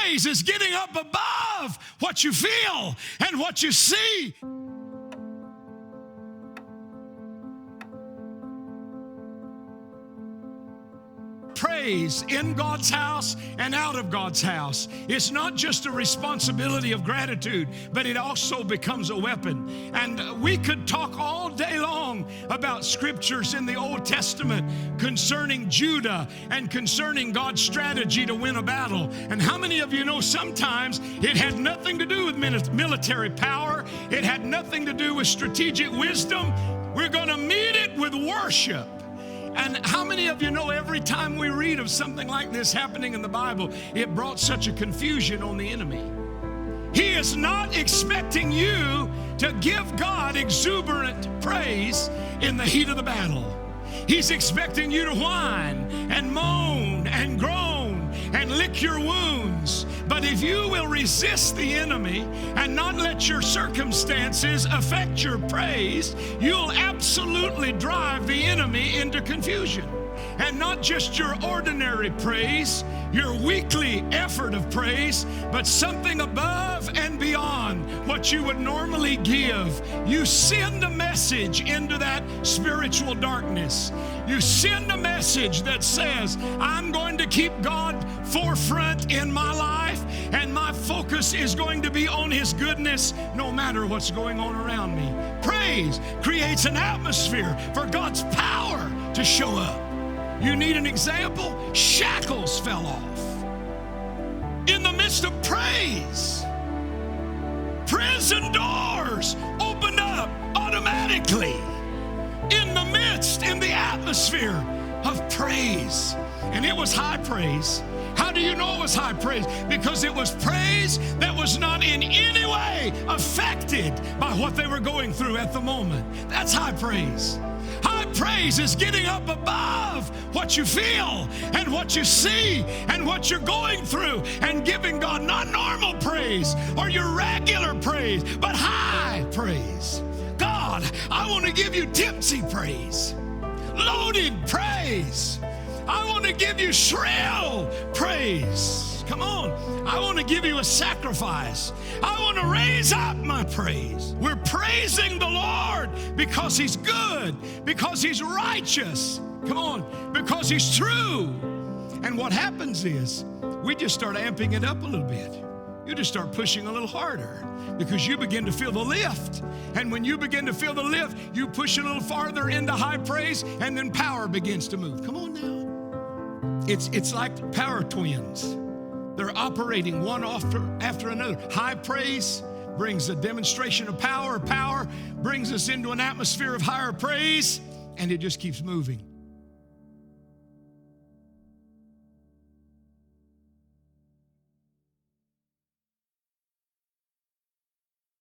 praise is getting up above what you feel and what you see. Praise in God's house and out of God's house. It's not just a responsibility of gratitude, but it also becomes a weapon. And we could talk all day long about scriptures in the Old Testament concerning Judah and concerning God's strategy to win a battle. And how many of you know sometimes it had nothing to do with military power? It had nothing to do with strategic wisdom. We're going to meet it with worship. And how many of you know every time we read of something like this happening in the Bible, it brought such a confusion on the enemy? He is not expecting you to give God exuberant praise in the heat of the battle. He's expecting you to whine and moan and groan and lick your wounds. But if you will resist the enemy and not let your circumstances affect your praise, you'll absolutely drive the enemy into confusion. And not just your ordinary praise, your weekly effort of praise, but something above and beyond what you would normally give. You send a message into that spiritual darkness. You send a message that says, I'm going to keep God forefront in my life, and my focus is going to be on His goodness no matter what's going on around me. Praise creates an atmosphere for God's power to show up. You need an example? Shackles fell off in the midst of praise. Prison doors opened up automatically in the midst, in the atmosphere of praise. And it was high praise. How do you know it was high praise? Because it was praise that was not in any way affected by what they were going through at the moment. That's high praise. High praise is getting up above what you feel and what you see and what you're going through and giving God not normal praise or your regular praise, but high praise. God, I want to give you tipsy praise, loaded praise. I want to give you shrill praise. Come on. I want to give you a sacrifice. I want to raise up my praise. We're praising the Lord because He's good, because He's righteous. Come on. Because He's true. And what happens is we just start amping it up a little bit. You just start pushing a little harder because you begin to feel the lift. And when you begin to feel the lift, you push a little farther into high praise, and then power begins to move. Come on now. It's like power twins. They're operating one after another. High praise brings a demonstration of power. Power brings us into an atmosphere of higher praise, and it just keeps moving.